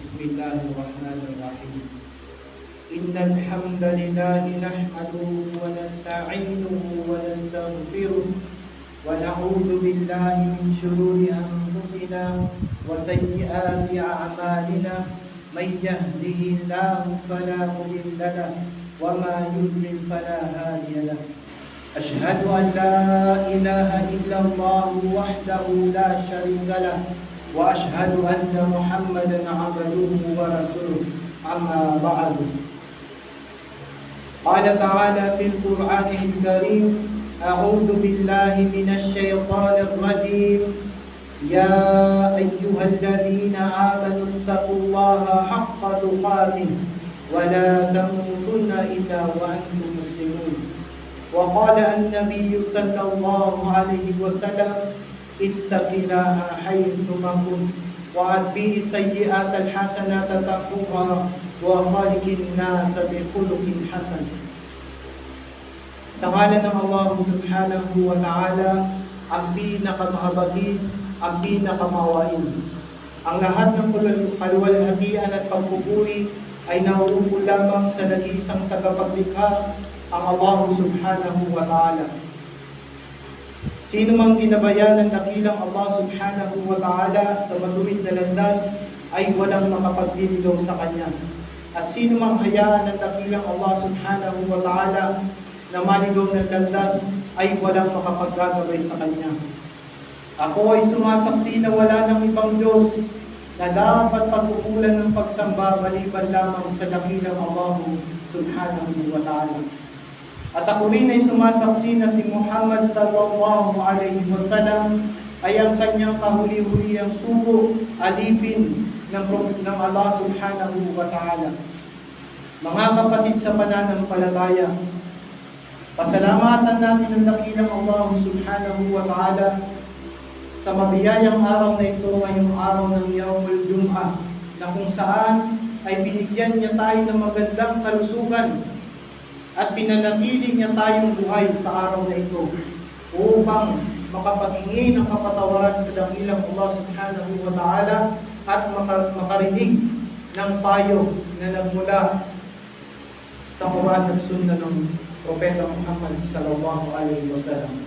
بسم الله الرحمن الرحيم. إن الحمد لله نحمده ونستعينه ونستغفره ونعوذ بالله من شرور أنفسنا وسيئات أعمالنا من يهده الله فلا مضل له وما يضلل فلا هادي له. أشهد أن لا إله إلا الله وحده لا شريك له وأشهد أن محمدا عبده ورسوله. أما بعد، قال تعالى في القرآن الكريم: أعوذ بالله من الشيطان الرجيم. يا أيها الذين آمنوا اتقوا الله حق تقاته ولا تموتن إلا وأنتم مسلمون. وقال النبي صلى الله عليه وسلم: اتق الله حيثما كنت وأتبع السيئات الحسنات تمحوها وخالق الناس بخلق حسن. Sa ngalan ng Allah subhanahu wa ta'ala, ang pinakamahabagin, ang pinakamawain. Ang lahat ng kaluwalhatian at pagpupuri ay nauupo lamang sa nag-iisang tagapaglikha, ang Allah subhanahu wa ta'ala. Sino mang ginabayan ng dakilang Allah subhanahu wa ta'ala sa matuwid na landas ay walang makapagliligaw sa Kanya. At sino mang hayaan ng dakilang Allah subhanahu wa ta'ala na maligaw ng landas ay walang makapaggagabay sa Kanya. Ako ay sumasaksi na wala ng ibang Diyos na dapat pagkukulan ng pagsamba maliban lamang sa dakilang Allah subhanahu wa ta'ala. At ako rin ay sumasaksi na si Muhammad sallallahu alaihi wasallam ay ang kanyang kahuli-hulihang sugo, alipin ng Allah subhanahu wa ta'ala. Mga kapatid sa pananampalataya, pasalamatan natin ang dakilang Allah subhanahu wa ta'ala sa mabiyayang araw na ito, ngayong araw ng Yawmul Jum'ah, na kung saan ay binigyan niya tayo ng magandang kalusugan at pinanatili niya tayong buhay sa araw na ito upang makapaghingi ng kapatawaran sa dakilang Allah subhanahu wa ta'ala at makarinig ng payo na nagmula sa Quran at Sunnah ng Propeta Muhammad sallallahu alaihi wasallam.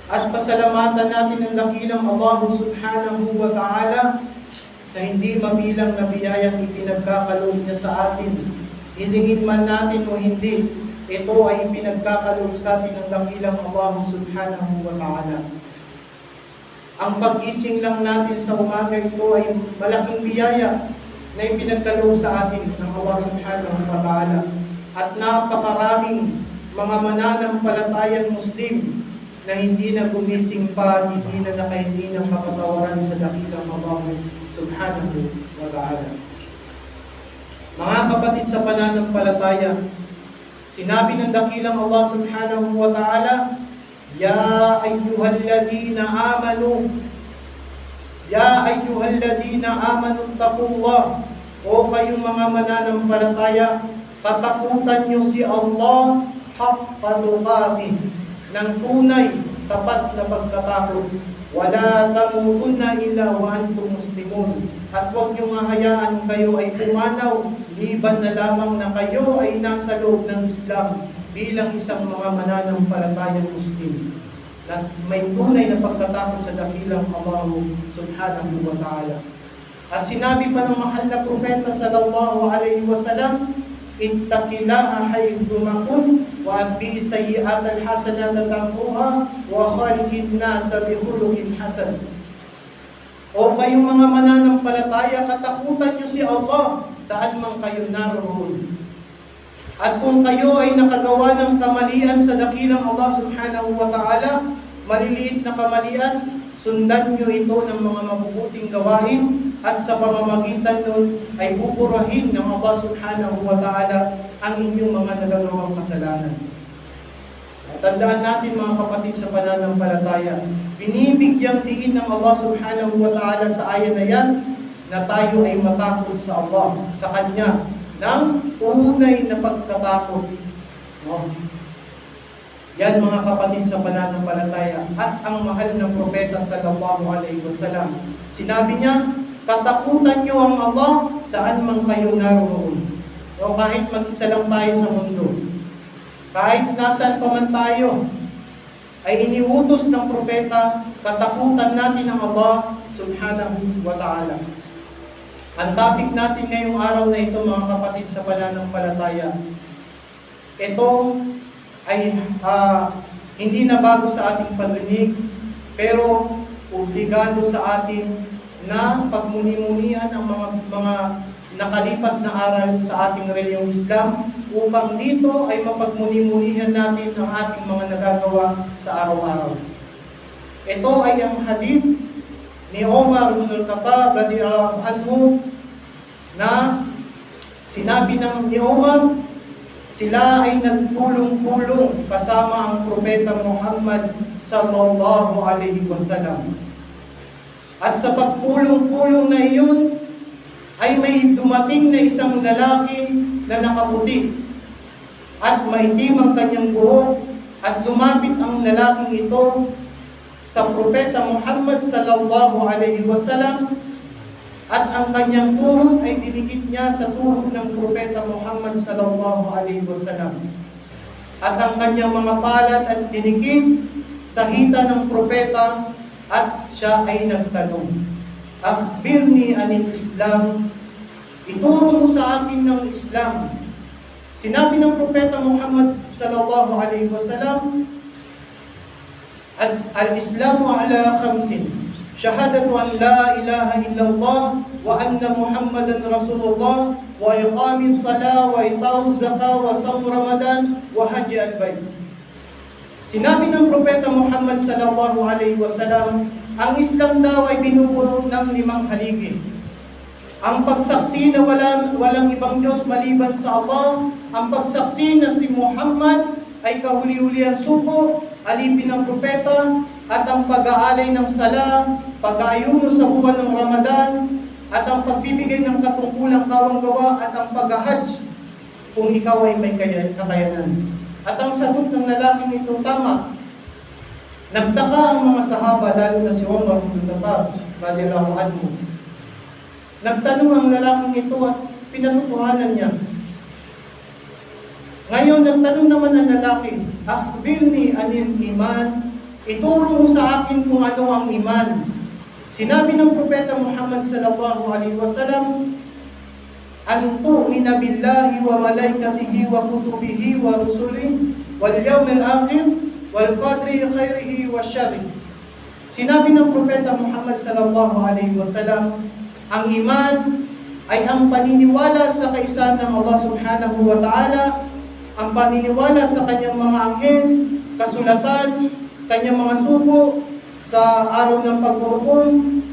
At pasalamatan natin ang dakilang Allah subhanahu wa ta'ala sa hindi mabilang na biyayang ipinagkakaloob niya sa atin. Hilingin man natin o hindi, ito ay pinagkakaloob sa atin ng dakilang Allah subhanahu wa ta'ala. Ang pag-gising lang natin sa umaga ito ay malaking biyaya na ipinagkaloob sa atin ng Allah subhanahu wa ta'ala. At napakaraming mga mananampalatayang Muslim na hindi na gumising pa, hindi na nakahingi ng kapatawaran sa dakilang Allah subhanahu wa ta'ala. Mga kapatid sa pananampalataya, sinabi ng dakilang Allah subhanahu wa ta'ala: Ya ayyuhalladhina amanu, Ya ayyuhalladhina amanu taqullah. O kayong mga mananampalataya, katakutan nyo si Allah haqqa tuqatih, ng tunay, tapat na pagkatakot. Wala tamutunna illa wa antum muslimun. At huwag niyong hahayaan kayo ay pumanaw, liban na lamang na kayo ay nasa loob ng Islam bilang isang mga mananampalatayang Muslim na may tunay na pagkatakot sa dakilang Allah subhanahu wa ta'ala. At sinabi pa ng mahal na propeta sallallahu alaihi wasallam: ittaqillaha haythuma kunt wa atbi sayyi'at alhasanata tamhuha wa khaliqin nasa bi khuluqin hasan. O kayong mga mananampalataya, katakutan niyo si Allah saan man kayo naroon. At kung kayo ay nakagawa ng kamalian sa dakilang Allah subhanahu wa ta'ala, maliliit na kamalian, sundan niyo ito ng mga mabubuting gawain, at sa pamamagitan nun ay pupurahin ng Allah subhanahu wa ta'ala ang inyong mga nagagawang kasalanan. Tandaan natin mga kapatid sa pananampalataya, binibigyang diin ng Allah subhanahu wa ta'ala sa ayan na yan na tayo ay matakot sa Allah, sa Kanya, ng tunay na pagkatakot. Yan mga kapatid sa pananampalataya. At ang mahal ng propeta sallallahu alaihi wasallam, sinabi niya, katakutan nyo ang Allah saan man kayo naroon. O kahit mag-isa lang tayo sa mundo, kahit nasaan pa man tayo, ay iniutos ng propeta, katakutan natin ang Allah subhanahu wa ta'ala. Ang topic natin ngayong araw na ito, mga kapatid sa pananampalataya, ito ay hindi na bago sa ating pagdinig, pero obligado sa atin na pagmuni-munihan ang mga nakalipas na aral sa ating reliyong Islam upang dito ay mapagmuni-munihan natin ang ating mga nagagawa sa araw-araw. Ito ay ang hadith ni Umar ibn al-Khattab radhiyallahu anhu na sinabi ni Umar, sila ay nagpulong-pulong kasama ang propeta Muhammad sallallahu alaihi wasallam. At sa pagpulong-pulong na iyon, ay may dumating na isang lalaki na nakaputi at maitim ang kanyang buhok, at lumapit ang lalaking ito sa propeta Muhammad sallallahu alaihi wasallam, at ang kanyang tuhod ay dinikit niya sa tuhod ng propeta Muhammad sallallahu alaihi wasallam, at ang kanyang mga palad at dinikit sa hita ng propeta, at siya ay nagtanong, "Akhbirni anil Islam." Ituro mo sa akin ng Islam. Sinabi ng propeta Muhammad sallallahu alaihi wasallam, "Al-Islamu ala khamsin. Shahadatu an la ilaha illallah wa anna Muhammadan Rasulullah wa iqamis salah wa ita'uz zakah wa shaum Ramadan wa haji al-bait." Sinabi ng propeta Muhammad sallallahu alaihi wasallam, ang Islam daw ay binubuo ng 5 haligi. Ang pagsaksi na walang ibang Diyos maliban sa Allah, ang pagsaksi na si Muhammad ay kahuli-hulihan suko, alipin ng propeta, at ang pag-aalay ng sala, pag-aayuno sa buwan ng Ramadan, at ang pagbibigay ng katungkulang kawang-gawa, at ang pag-hajj kung ikaw ay may kakayanan. At ang sagot ng lalaking ito tama. Nagtaka ang mga sahaba, lalo na si Umar ibn al-Khattab radhiyallahu anhu. Nagtanong ang lalaking ito at pinatutuhanan niya. Ngayon, nagtanong naman ang lalaki, "Akhbirni anil iman." Ituro mo sa akin kung ano ang iman. Sinabi ng propeta Muhammad sallallahu alaihi wasallam, "An tu'mina billahi wa malaikatihi wa kutubihi wa rusulihi wal yawmil akhir wal qadri khairihi wa syarrihi." Sinabi ng propeta Muhammad sallallahu alaihi wasallam, ang iman ay ang paniniwala sa kaisahan ng Allah subhanahu wa ta'ala, ang paniniwala sa kanyang mga anghel, kasulatan, kanyang mga sugo, sa araw ng paghuhukom,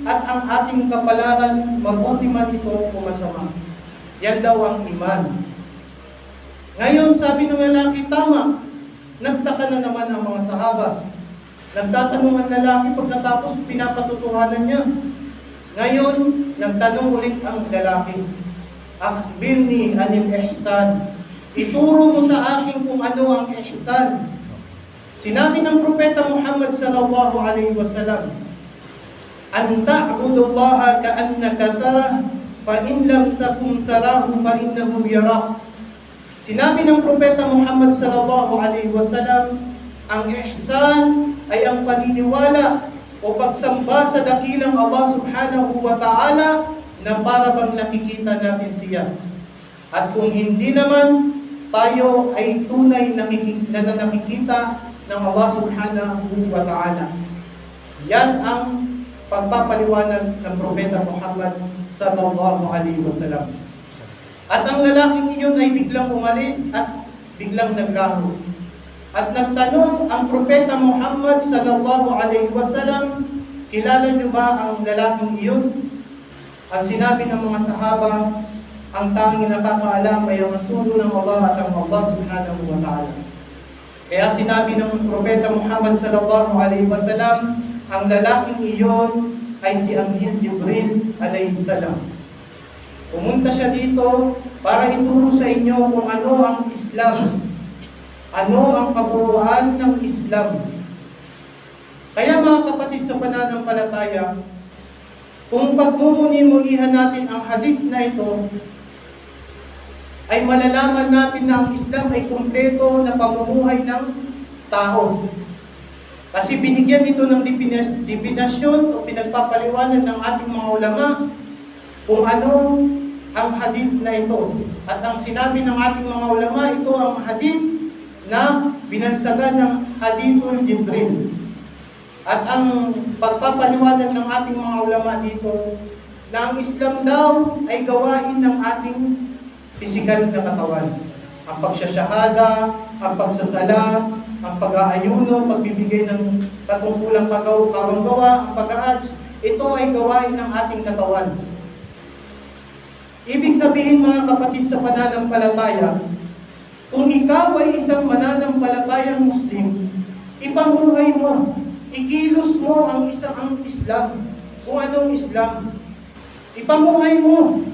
at ang ating kapalaran, mabuti man ito o masama. Yan daw ang iman. Ngayon, sabi ng lalaki, tama. Nagtaka na naman ang mga sahaba. Nagtatanong ang lalaki pagkatapos pinapatutuhanan niya. Ngayon, nagtanong ulit ang lalaki, "Akhbirni anil ihsan." Ituro mo sa akin kung ano ang ihsan. Sinabi ng propeta Muhammad sallallahu alaihi wasallam, "An ta'budullaha ka'annaka tarah, fa in lam takun tarahu fa innahu yarak." Sinabi ng propeta Muhammad sallallahu alaihi wasallam, ang ihsan ay ang paniniwala o pagsamba sa dakilang Allah subhanahu wa ta'ala na para bang nakikita natin siya. At kung hindi naman, tayo ay tunay na nakikita ng Allah subhanahu wa ta'ala. Yan ang pagpapaliwanag ng propeta Muhammad sallallahu alaihi wasallam. At ang lalaking iyon ay biglang umalis at biglang naglaho. At nagtanong ang propeta Muhammad sallallahu alaihi wasallam, "Kilala niyo ba ang lalaking iyon?" At sinabi ng mga sahaba, ang tanging nakakaalam ay ang asulo ng Allah at ang Allah subhanahu wa ta'ala. Kaya sinabi ng propeta Muhammad sallallahu alaihi wasallam, ang lalaking iyon ay si Anghel Jibril alayhi salam. Pumunta siya dito para ituro sa inyo kung ano ang Islam. Ano ang kabuuan ng Islam? Kaya mga kapatid sa pananampalataya, Kung pagmumuni-munihan natin ang hadith na ito, ay malalaman natin na ang Islam ay kumpleto na pamumuhay ng tao. Kasi binigyan ito ng definasyon o pinagpapaliwanag ng ating mga ulama kung ano ang hadith na ito. At ang sinabi ng ating mga ulama, ito ang hadith na binansagan ng hadithul Jibril. At ang pagpapaliwanag ng ating mga ulama dito, na ang Islam daw ay gawain ng ating pisikal na katawan. Ang pagsasyahada, ang pagsasala, ang pag-aayuno, pagbibigay ng patungkulang kawanggawa, ang pag-ahaj, ito ay gawain ng ating katawan. Ibig sabihin mga kapatid sa pananampalataya, kung ikaw ay isang mananampalatayang Muslim, ipamuhay mo, ikilos mo ang Islam. Kung anong Islam, ipamuhay mo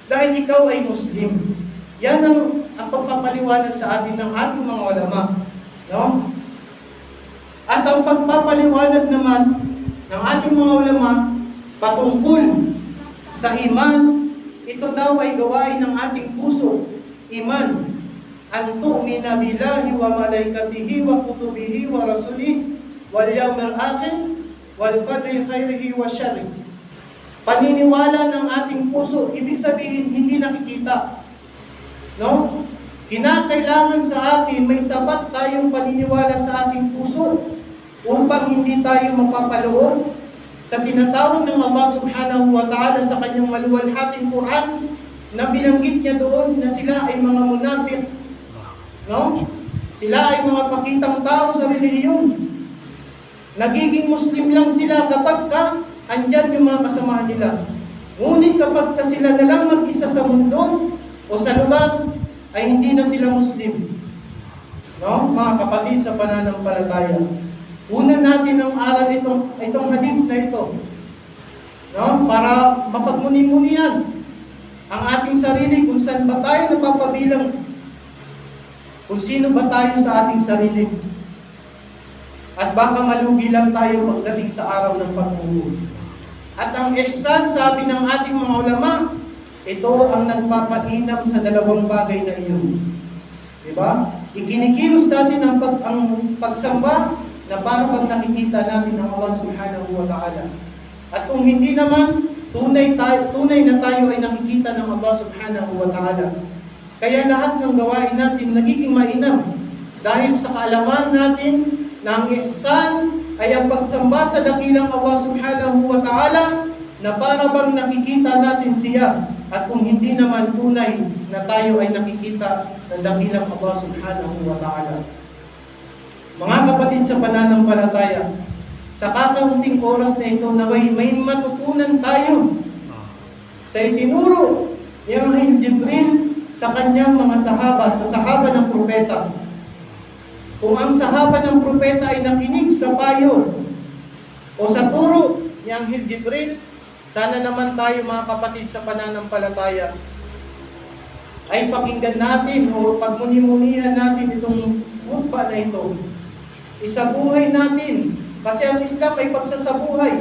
dahil ikaw ay Muslim. Yan ang pagpapaliwanag sa atin ng ating mga ulama. No? At ang pagpapaliwanag naman ng ating mga ulama patungkol sa iman, ito daw ay gawain ng ating puso. Iman, an tu'mina billahi wa malaikatihi wa kutubihi wa rasulihi wal yawmil akhir wal qadri khairihi wa syarrihi. Paniniwala ng ating puso, ibig sabihin hindi nakikita. No? Kinakailangan sa atin may sapat tayong paniniwala sa ating puso upang hindi tayo mapapaloon sa tinatawag ng Allah subhanahu wa ta'ala sa kanyang maluwalhating Quran na binanggit niya doon na sila ay mga munafik. No? Sila ay mga pakitang tao sa relihiyon. Nagiging Muslim lang sila kapag andyan yung mga kasamahan nila. Ngunit kapag sila na lang mag-isa sa mundo o sa lugar, ay hindi na sila Muslim. No? Mga kapatid sa pananampalataya. Una natin ang aral itong hadith na ito. No? Para mapagmuni-munihan ang ating sarili kung saan ba tayo napapabilang. Kung sino ba tayo sa ating sarili. At baka malugi lang tayo pagdating sa araw ng paghuhuli. At ang ihsan, sabi ng ating mga ulama, ito ang nagpapainam sa dalawang bagay na iyon. Diba? Ikinikilos natin ang pagsamba na para pag nakikita natin ang Allah subhanahu wa ta'ala. At kung hindi naman, tunay na tayo ay nakikita ng Allah subhanahu wa ta'ala. Kaya lahat ng gawain natin nagiging mainam dahil sa kaalaman natin na ang ihsan ay ang pagsamba sa dakilang Allah subhanahu wa ta'ala na para bang nakikita natin siya. At kung hindi naman tunay na tayo ay nakikita ng dakilang Allah subhanahu wa ta'ala. Mga kapatid sa pananampalataya, sa kakaunting oras na ito na may matutunan tayo sa itinuro ni Anghel Jibril sa kanyang mga sahaba, sa sahaba ng propeta. Kung ang sahaba ng propeta ay nakinig sa payo o sa turo ni Anghel Jibril, sana naman tayo mga kapatid sa pananampalataya ay pakinggan natin o pagmuni-munihan natin itong khutbah na ito. Isabuhay natin. Kasi ang Islam ay pagsasabuhay.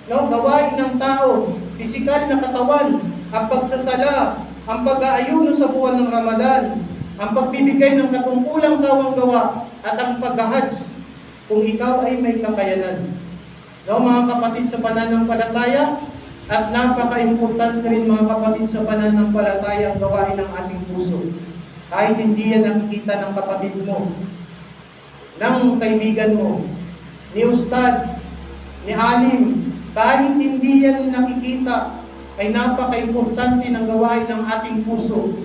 No? Gawain ng tao, pisikal na katawan, ang pagsasala, ang pag-aayuno sa buwan ng Ramadan, ang pagbibigay ng katungkulang kawanggawa, at ang pag-ahaj kung ikaw ay may kakayanan. No, mga kapatid sa pananampalataya, at napaka-importante rin mga kapatid sa pananampalataya ang gawain ng ating puso. Kahit hindi yan nakikita ng kapatid mo, ng kaibigan mo, ni ustad, ni alim, kahit hindi yan nakikita, ay napaka-importante ng gawain ng ating puso.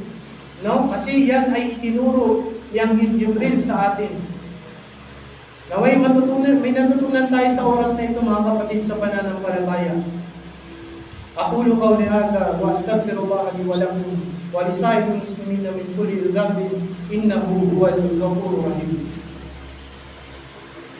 No? Kasi yan ay itinuro yang Jibril sa atin. Naway may natutunan tayo sa oras na ito mga kapatid sa pananampalataya. أقول قولي هذا وأستغفر الله لي ولكم ولسائر المسلمين من كل ذنب إنه هو الغفور الرحيم